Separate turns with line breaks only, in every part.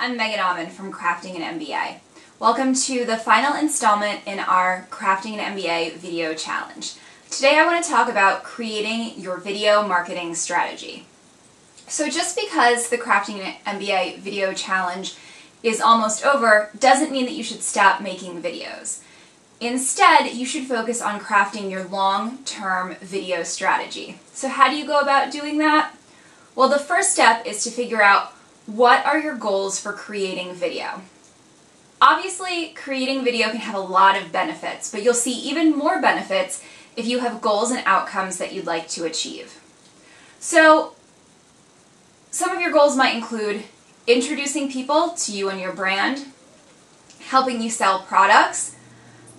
I'm meganauman from Crafting an MBA. Welcome to the final installment in our Crafting an MBA video challenge. Today I want to talk about creating your video marketing strategy. So just because the Crafting an MBA video challenge is almost over doesn't mean that you should stop making videos. Instead, you should focus on crafting your long-term video strategy. So how do you go about doing that? Well, the first step is to figure out what are your goals for creating video. Obviously, creating video can have a lot of benefits, but you'll see even more benefits if you have goals and outcomes that you'd like to achieve. So, some of your goals might include introducing people to you and your brand, helping you sell products,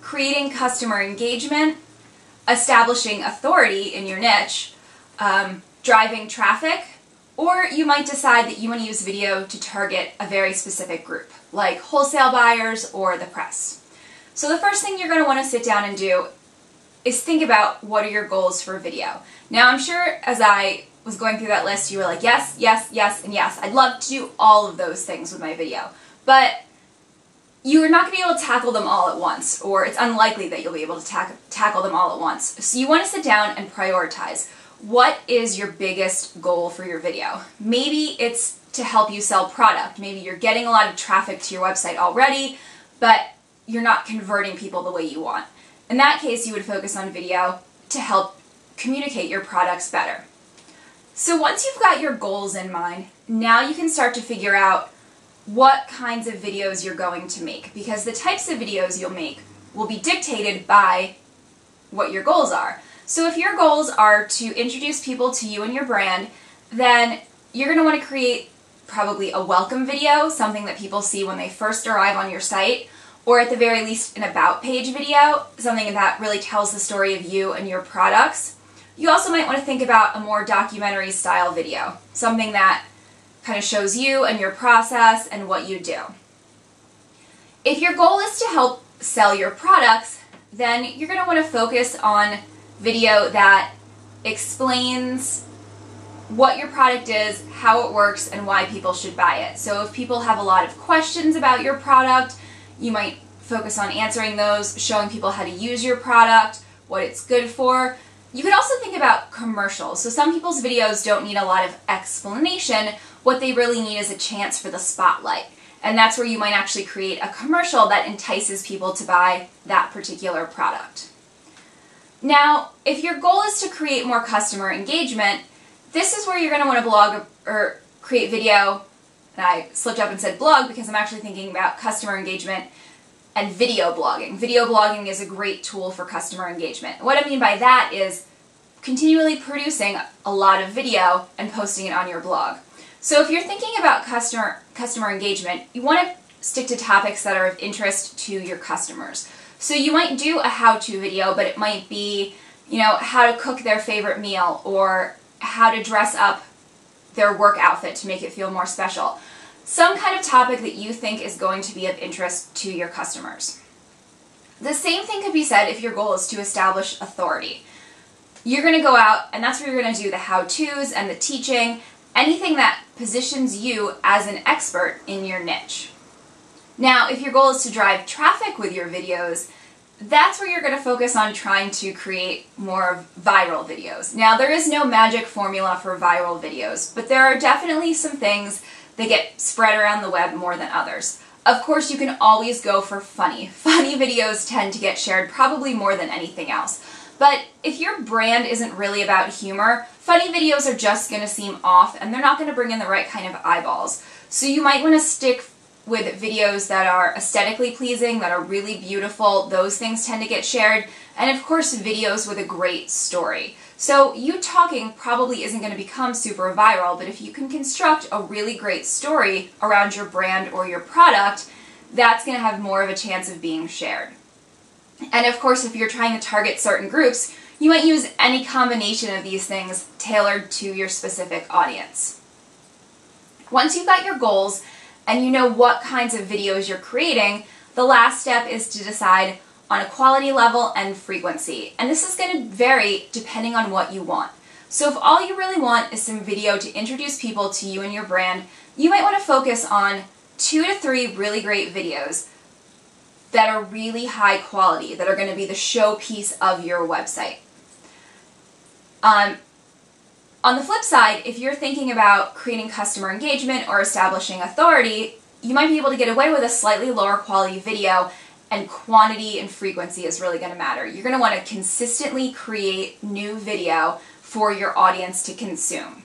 creating customer engagement, establishing authority in your niche, driving traffic, or you might decide that you want to use video to target a very specific group, like wholesale buyers or the press. So the first thing you're going to want to sit down and do is think about what are your goals for video. Now I'm sure as I was going through that list you were like, yes, yes, yes, and yes. I'd love to do all of those things with my video, but you're not going to be able to tackle them all at once, or it's unlikely that you'll be able to tackle them all at once. So you want to sit down and prioritize. What is your biggest goal for your video? Maybe it's to help you sell product. Maybe you're getting a lot of traffic to your website already, but you're not converting people the way you want. In that case, you would focus on video to help communicate your products better. So once you've got your goals in mind, now you can start to figure out what kinds of videos you're going to make, because the types of videos you'll make will be dictated by what your goals are. So if your goals are to introduce people to you and your brand, then you're going to want to create probably a welcome video, something that people see when they first arrive on your site, or at the very least an about page video, something that really tells the story of you and your products. You also might want to think about a more documentary style video, something that kind of shows you and your process and what you do. If your goal is to help sell your products, then you're going to want to focus on video that explains what your product is, how it works, and why people should buy it. So if people have a lot of questions about your product, you might focus on answering those, showing people how to use your product, what it's good for. You could also think about commercials. So some people's videos don't need a lot of explanation. What they really need is a chance for the spotlight. And that's where you might actually create a commercial that entices people to buy that particular product. Now, if your goal is to create more customer engagement, this is where you're going to want to blog or create video. And I slipped up and said blog because I'm actually thinking about customer engagement and video blogging. Video blogging is a great tool for customer engagement. What I mean by that is continually producing a lot of video and posting it on your blog. So if you're thinking about customer engagement, you want to stick to topics that are of interest to your customers. So you might do a how-to video, but it might be, how to cook their favorite meal or how to dress up their work outfit to make it feel more special. Some kind of topic that you think is going to be of interest to your customers. The same thing could be said if your goal is to establish authority. You're going to go out, and that's where you're going to do the how-tos and the teaching, anything that positions you as an expert in your niche. Now, if your goal is to drive traffic with your videos, that's where you're going to focus on trying to create more viral videos. Now, there is no magic formula for viral videos, but there are definitely some things that get spread around the web more than others. Of course, you can always go for funny. Funny videos tend to get shared probably more than anything else. But if your brand isn't really about humor, funny videos are just going to seem off and they're not going to bring in the right kind of eyeballs. So you might want to stick with videos that are aesthetically pleasing, that are really beautiful. Those things tend to get shared. And of course, videos with a great story. So you talking probably isn't going to become super viral, but if you can construct a really great story around your brand or your product, that's going to have more of a chance of being shared. And of course, if you're trying to target certain groups, you might use any combination of these things tailored to your specific audience. Once you've got your goals and you know what kinds of videos you're creating, the last step is to decide on a quality level and frequency. And this is going to vary depending on what you want. So if all you really want is some video to introduce people to you and your brand, you might want to focus on 2 to 3 really great videos that are really high quality, that are going to be the showpiece of your website. On the flip side, if you're thinking about creating customer engagement or establishing authority, you might be able to get away with a slightly lower quality video, and quantity and frequency is really going to matter. You're going to want to consistently create new video for your audience to consume.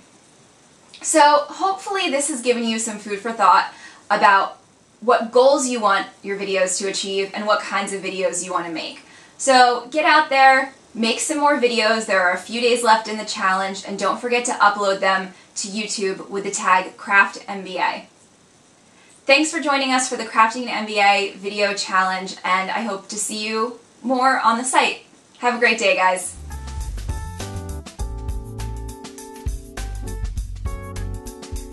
So hopefully this has given you some food for thought about what goals you want your videos to achieve and what kinds of videos you want to make. So get out there, make some more videos. There are a few days left in the challenge, and don't forget to upload them to YouTube with the tag CraftMBA. Thanks for joining us for the Crafting an MBA video challenge, and I hope to see you more on the site. Have a great day, guys.